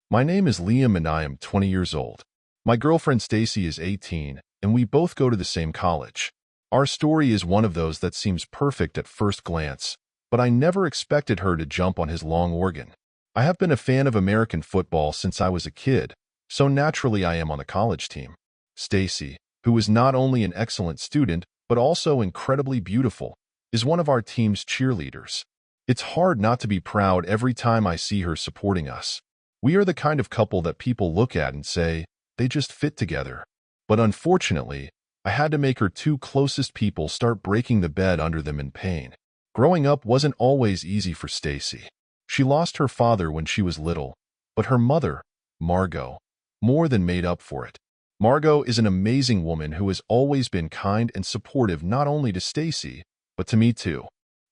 My name is Liam and I am 20 years old. My girlfriend Stacy is 18, and we both go to the same college. Our story is one of those that seems perfect at first glance, but I never expected her to jump on his long organ. I have been a fan of American football since I was a kid, so naturally I am on the college team. Stacy, who is not only an excellent student, but also incredibly beautiful, is one of our team's cheerleaders. It's hard not to be proud every time I see her supporting us. We are the kind of couple that people look at and say, they just fit together. But unfortunately, I had to make her two closest people start breaking the bed under them in pain. Growing up wasn't always easy for Stacy. She lost her father when she was little, but her mother, Margot, more than made up for it. Margot is an amazing woman who has always been kind and supportive not only to Stacy, but to me too.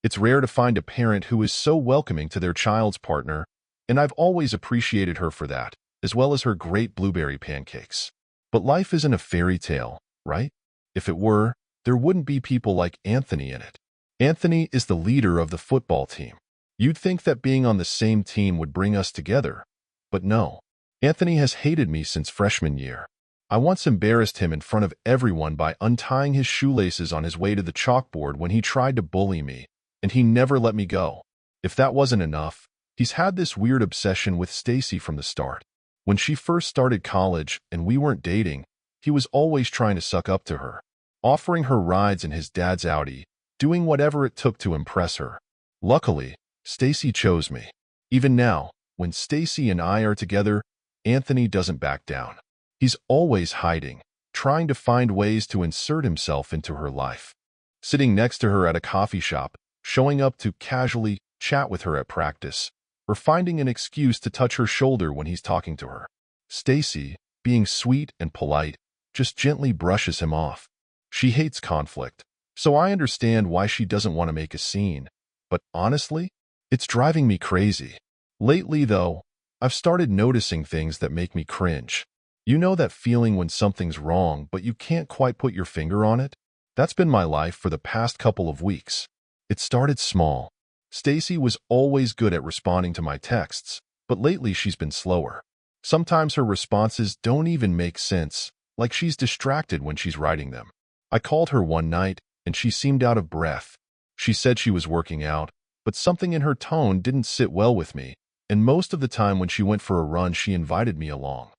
It's rare to find a parent who is so welcoming to their child's partner, and I've always appreciated her for that, as well as her great blueberry pancakes. But life isn't a fairy tale, right? If it were, there wouldn't be people like Anthony in it. Anthony is the leader of the football team. You'd think that being on the same team would bring us together, but no. Anthony has hated me since freshman year. I once embarrassed him in front of everyone by untying his shoelaces on his way to the chalkboard when he tried to bully me, and he never let me go. If that wasn't enough, he's had this weird obsession with Stacy from the start. When she first started college and we weren't dating, he was always trying to suck up to her, offering her rides in his dad's Audi, doing whatever it took to impress her. Luckily, Stacy chose me. Even now, when Stacy and I are together, Anthony doesn't back down. He's always hiding, trying to find ways to insert himself into her life. Sitting next to her at a coffee shop, showing up to casually chat with her at practice, or finding an excuse to touch her shoulder when he's talking to her. Stacy, being sweet and polite, just gently brushes him off. She hates conflict, so I understand why she doesn't want to make a scene. But honestly, it's driving me crazy. Lately, though, I've started noticing things that make me cringe. You know that feeling when something's wrong, but you can't quite put your finger on it? That's been my life for the past couple of weeks. It started small. Stacy was always good at responding to my texts, but lately she's been slower. Sometimes her responses don't even make sense, like she's distracted when she's writing them. I called her one night, and she seemed out of breath. She said she was working out, but something in her tone didn't sit well with me, and most of the time when she went for a run, she invited me along.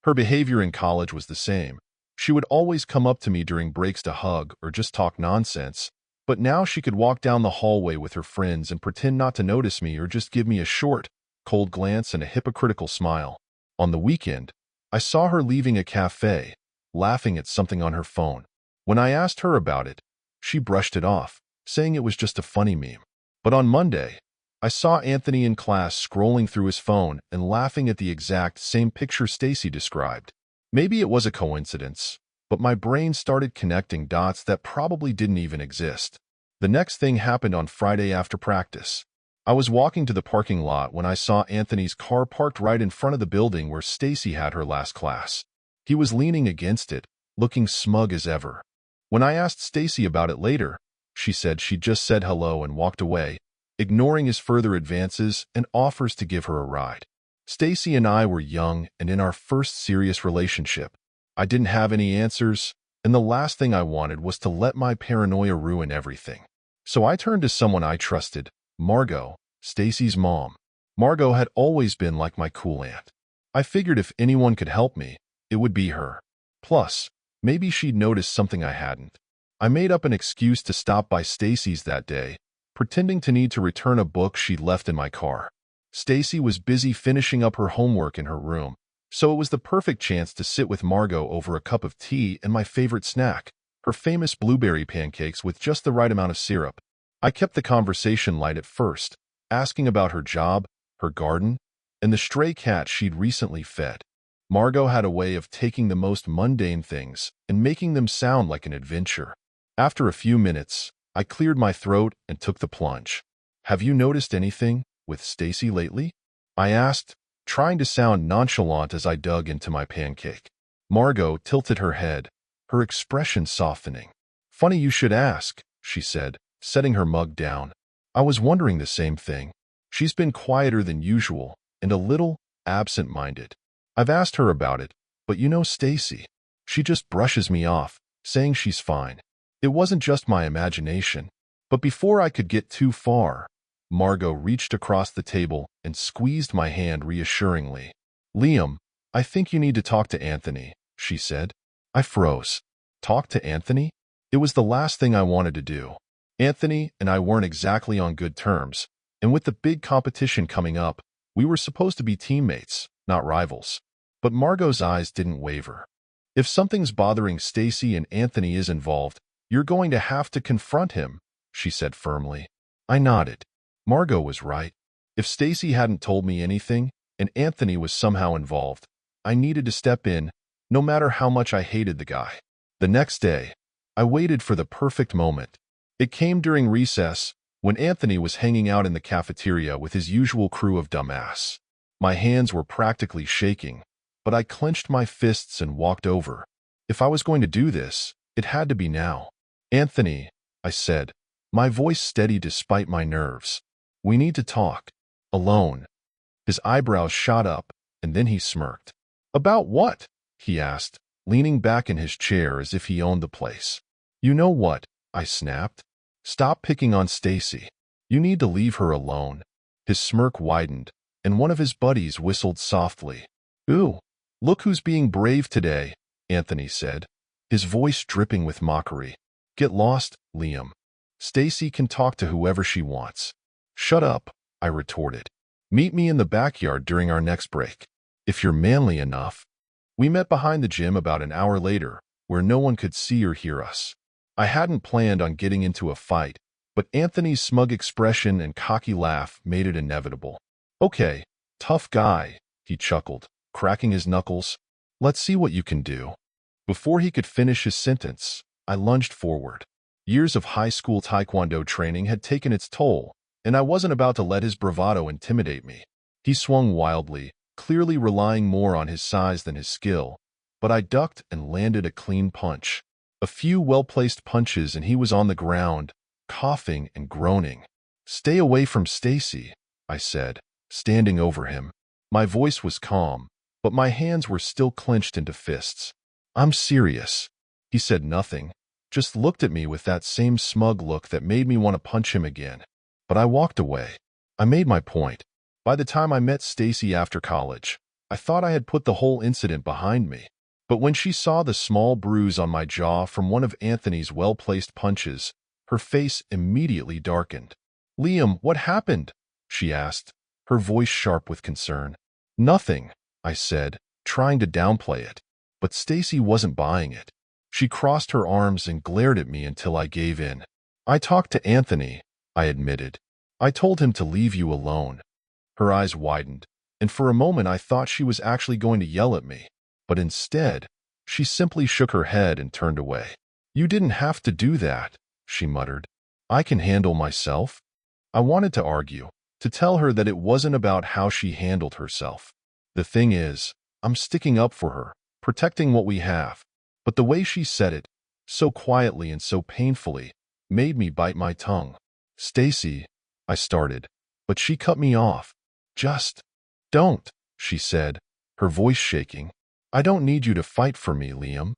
Her behavior in college was the same. She would always come up to me during breaks to hug or just talk nonsense, but now she could walk down the hallway with her friends and pretend not to notice me or just give me a short, cold glance and a hypocritical smile. On the weekend, I saw her leaving a cafe, laughing at something on her phone. When I asked her about it, she brushed it off, saying it was just a funny meme. But on Monday, I saw Anthony in class scrolling through his phone and laughing at the exact same picture Stacy described. Maybe it was a coincidence, but my brain started connecting dots that probably didn't even exist. The next thing happened on Friday after practice. I was walking to the parking lot when I saw Anthony's car parked right in front of the building where Stacy had her last class. He was leaning against it, looking smug as ever. When I asked Stacy about it later, she said she just said hello and walked away, ignoring his further advances and offers to give her a ride. Stacy and I were young and in our first serious relationship. I didn't have any answers, and the last thing I wanted was to let my paranoia ruin everything. So I turned to someone I trusted, Margot, Stacy's mom. Margot had always been like my cool aunt. I figured if anyone could help me, it would be her. Plus, maybe she'd noticed something I hadn't. I made up an excuse to stop by Stacy's that day, pretending to need to return a book she'd left in my car. Stacy was busy finishing up her homework in her room, so it was the perfect chance to sit with Margot over a cup of tea and my favorite snack, her famous blueberry pancakes with just the right amount of syrup. I kept the conversation light at first, asking about her job, her garden, and the stray cat she'd recently fed. Margot had a way of taking the most mundane things and making them sound like an adventure. After a few minutes, I cleared my throat and took the plunge. "Have you noticed anything with Stacy lately?" I asked, trying to sound nonchalant as I dug into my pancake. Margot tilted her head, her expression softening. "Funny you should ask," she said, setting her mug down. "I was wondering the same thing. She's been quieter than usual and a little absent-minded. I've asked her about it, but you know Stacy. She just brushes me off, saying she's fine. It wasn't just my imagination. But before I could get too far, Margot reached across the table and squeezed my hand reassuringly. Liam, I think you need to talk to Anthony, she said. I froze. Talk to Anthony? It was the last thing I wanted to do. Anthony and I weren't exactly on good terms, and with the big competition coming up, we were supposed to be teammates, not rivals. But Margot's eyes didn't waver. If something's bothering Stacy and Anthony is involved, you're going to have to confront him, she said firmly. I nodded. Margot was right. If Stacy hadn't told me anything, and Anthony was somehow involved, I needed to step in, no matter how much I hated the guy. The next day, I waited for the perfect moment. It came during recess, when Anthony was hanging out in the cafeteria with his usual crew of dumbass. My hands were practically shaking, but I clenched my fists and walked over. If I was going to do this, it had to be now. Anthony, I said, my voice steady despite my nerves. We need to talk. Alone. His eyebrows shot up, and then he smirked. About what? He asked, leaning back in his chair as if he owned the place. You know what? I snapped. Stop picking on Stacy. You need to leave her alone. His smirk widened, and one of his buddies whistled softly. Ooh, look who's being brave today, Anthony said, his voice dripping with mockery. Get lost, Liam. Stacy can talk to whoever she wants. Shut up, I retorted. Meet me in the backyard during our next break. If you're manly enough. We met behind the gym about an hour later, where no one could see or hear us. I hadn't planned on getting into a fight, but Anthony's smug expression and cocky laugh made it inevitable. Okay, tough guy, he chuckled, cracking his knuckles. Let's see what you can do. Before he could finish his sentence, I lunged forward. Years of high school taekwondo training had taken its toll, and I wasn't about to let his bravado intimidate me. He swung wildly, clearly relying more on his size than his skill, but I ducked and landed a clean punch. A few well-placed punches and he was on the ground, coughing and groaning. Stay away from Stacy, I said, standing over him. My voice was calm, but my hands were still clenched into fists. I'm serious. He said nothing, just looked at me with that same smug look that made me want to punch him again. But I walked away. I made my point. By the time I met Stacy after college, I thought I had put the whole incident behind me. But when she saw the small bruise on my jaw from one of Anthony's well-placed punches, her face immediately darkened. Liam, what happened? She asked, her voice sharp with concern. Nothing, I said, trying to downplay it. But Stacy wasn't buying it. She crossed her arms and glared at me until I gave in. I talked to Anthony, I admitted. I told him to leave you alone. Her eyes widened, and for a moment I thought she was actually going to yell at me. But instead, she simply shook her head and turned away. You didn't have to do that, she muttered. I can handle myself. I wanted to argue, to tell her that it wasn't about how she handled herself. The thing is, I'm sticking up for her, protecting what we have. But the way she said it, so quietly and so painfully, made me bite my tongue. Stacy, I started, but she cut me off. Just don't, she said, her voice shaking. I don't need you to fight for me, Liam.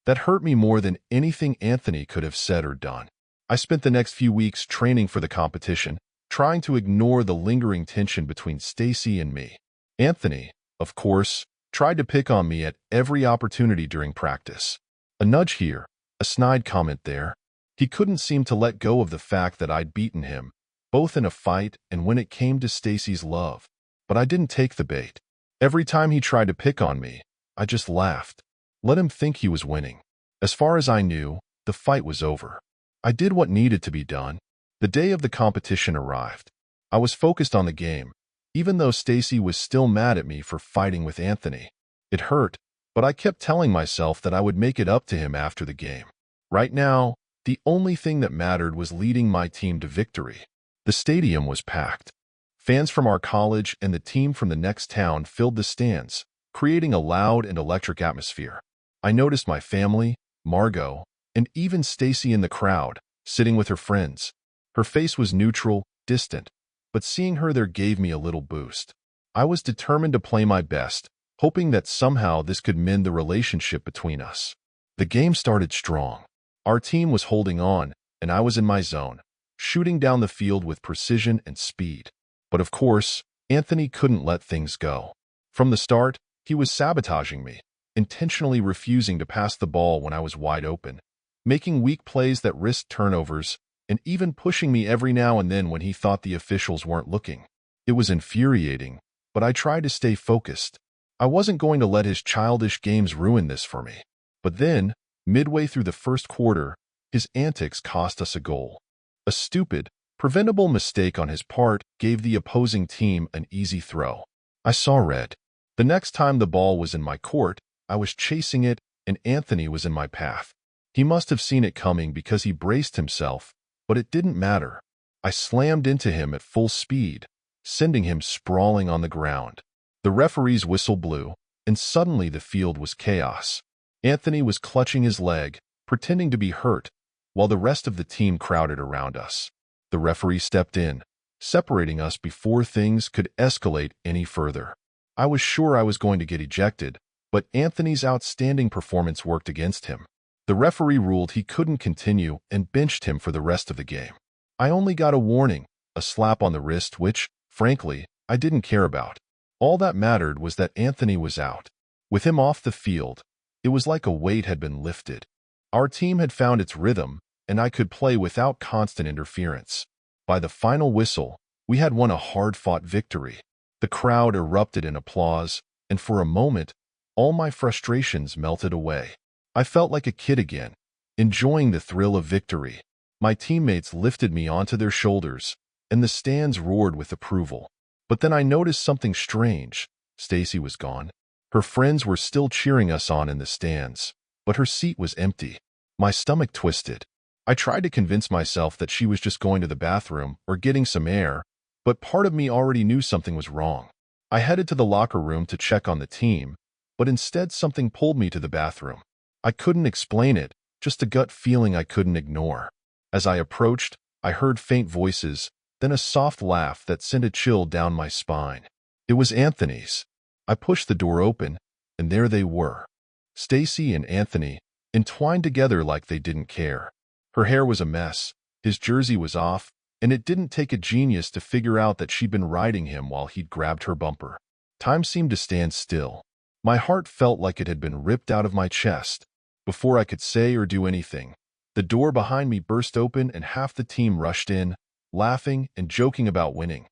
That hurt me more than anything Anthony could have said or done. I spent the next few weeks training for the competition, trying to ignore the lingering tension between Stacy and me. Anthony, of course, tried to pick on me at every opportunity during practice. A nudge here, a snide comment there. He couldn't seem to let go of the fact that I'd beaten him, both in a fight and when it came to Stacy's love. But I didn't take the bait. Every time he tried to pick on me, I just laughed. Let him think he was winning. As far as I knew, the fight was over. I did what needed to be done. The day of the competition arrived. I was focused on the game, even though Stacy was still mad at me for fighting with Anthony. It hurt, but I kept telling myself that I would make it up to him after the game. Right now, the only thing that mattered was leading my team to victory. The stadium was packed. Fans from our college and the team from the next town filled the stands, creating a loud and electric atmosphere. I noticed my family, Margot, and even Stacy in the crowd, sitting with her friends. Her face was neutral, distant, but seeing her there gave me a little boost. I was determined to play my best, hoping that somehow this could mend the relationship between us. The game started strong. Our team was holding on, and I was in my zone, shooting down the field with precision and speed. But of course, Anthony couldn't let things go. From the start, he was sabotaging me, intentionally refusing to pass the ball when I was wide open, making weak plays that risked turnovers, and even pushing me every now and then when he thought the officials weren't looking. It was infuriating, but I tried to stay focused. I wasn't going to let his childish games ruin this for me. But then, midway through the first quarter, his antics cost us a goal. A stupid, preventable mistake on his part gave the opposing team an easy throw. I saw red. The next time the ball was in my court, I was chasing it, and Anthony was in my path. He must have seen it coming because he braced himself, but it didn't matter. I slammed into him at full speed, sending him sprawling on the ground. The referee's whistle blew, and suddenly the field was chaos. Anthony was clutching his leg, pretending to be hurt, while the rest of the team crowded around us. The referee stepped in, separating us before things could escalate any further. I was sure I was going to get ejected, but Anthony's outstanding performance worked against him. The referee ruled he couldn't continue and benched him for the rest of the game. I only got a warning, a slap on the wrist, which, frankly, I didn't care about. All that mattered was that Anthony was out. With him off the field, it was like a weight had been lifted. Our team had found its rhythm, and I could play without constant interference. By the final whistle, we had won a hard-fought victory. The crowd erupted in applause, and for a moment, all my frustrations melted away. I felt like a kid again, enjoying the thrill of victory. My teammates lifted me onto their shoulders, and the stands roared with approval. But then I noticed something strange. Stacy was gone. Her friends were still cheering us on in the stands, but her seat was empty. My stomach twisted. I tried to convince myself that she was just going to the bathroom or getting some air, but part of me already knew something was wrong. I headed to the locker room to check on the team, but instead something pulled me to the bathroom. I couldn't explain it, just a gut feeling I couldn't ignore. As I approached, I heard faint voices, then a soft laugh that sent a chill down my spine. It was Anthony's. I pushed the door open, and there they were. Stacy and Anthony, entwined together like they didn't care. Her hair was a mess, his jersey was off, and it didn't take a genius to figure out that she'd been riding him while he'd grabbed her bumper. Time seemed to stand still. My heart felt like it had been ripped out of my chest. Before I could say or do anything, the door behind me burst open and half the team rushed in, laughing and joking about winning,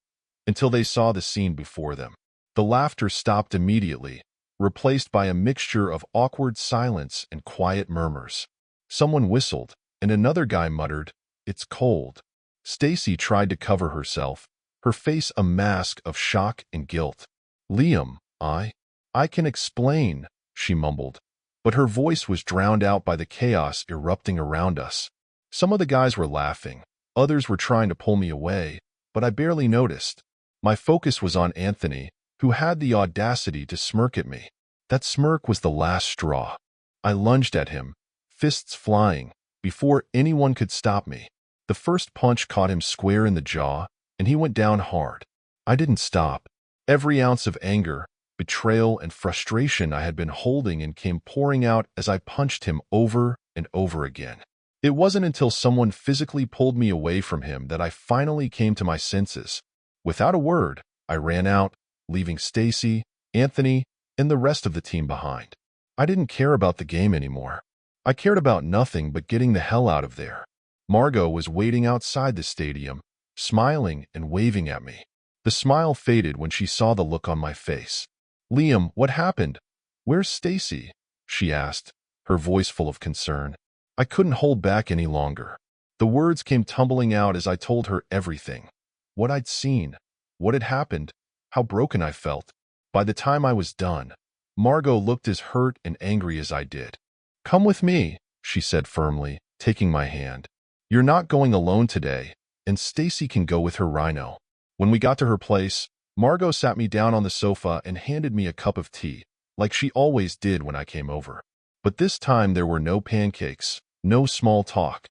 until they saw the scene before them. The laughter stopped immediately, replaced by a mixture of awkward silence and quiet murmurs. Someone whistled, and another guy muttered, "It's cold." Stacy tried to cover herself, her face a mask of shock and guilt. "Liam, I can explain," she mumbled, but her voice was drowned out by the chaos erupting around us. Some of the guys were laughing, others were trying to pull me away, but I barely noticed. My focus was on Anthony, who had the audacity to smirk at me. That smirk was the last straw. I lunged at him, fists flying, before anyone could stop me. The first punch caught him square in the jaw, and he went down hard. I didn't stop. Every ounce of anger, betrayal, and frustration I had been holding in came pouring out as I punched him over and over again. It wasn't until someone physically pulled me away from him that I finally came to my senses. Without a word, I ran out, leaving Stacy, Anthony, and the rest of the team behind. I didn't care about the game anymore. I cared about nothing but getting the hell out of there. Margot was waiting outside the stadium, smiling and waving at me. The smile faded when she saw the look on my face. "Liam, what happened? Where's Stacy?" she asked, her voice full of concern. I couldn't hold back any longer. The words came tumbling out as I told her everything. What I'd seen, what had happened, how broken I felt. By the time I was done, Margot looked as hurt and angry as I did. "Come with me," she said firmly, taking my hand. "You're not going alone today, and Stacy can go with her rhino." When we got to her place, Margot sat me down on the sofa and handed me a cup of tea, like she always did when I came over. But this time there were no pancakes, no small talk.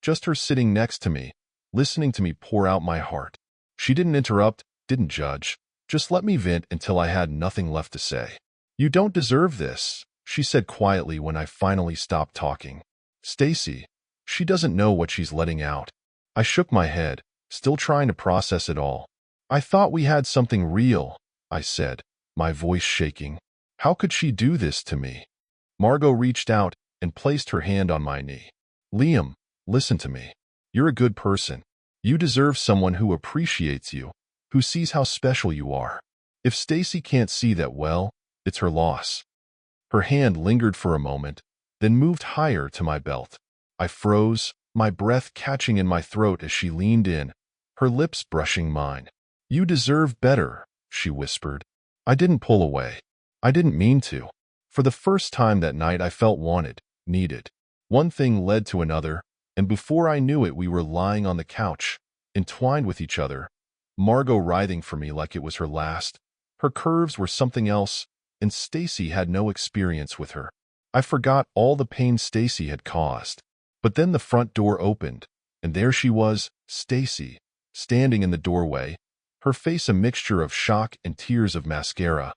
Just her sitting next to me, listening to me pour out my heart. She didn't interrupt, didn't judge, Just let me vent until I had nothing left to say. You don't deserve this, she said quietly when I finally stopped talking. Stacy, she doesn't know what she's letting out. I shook my head, still trying to process it all. I thought we had something real, I said, my voice shaking. How could she do this to me? Margot reached out and placed her hand on my knee. Liam, listen to me. You're a good person. You deserve someone who appreciates you, who sees how special you are. If Stacy can't see that, well, it's her loss. Her hand lingered for a moment, then moved higher to my belt. I froze, my breath catching in my throat as she leaned in, her lips brushing mine. You deserve better, she whispered. I didn't pull away. I didn't mean to. For the first time that night, I felt wanted, needed. One thing led to another, and before I knew it, we were lying on the couch, entwined with each other, Margot writhing for me like it was her last. Her curves were something else, and Stacy had no experience with her. I forgot all the pain Stacy had caused. But then the front door opened, and there she was, Stacy, standing in the doorway, her face a mixture of shock and tears of mascara.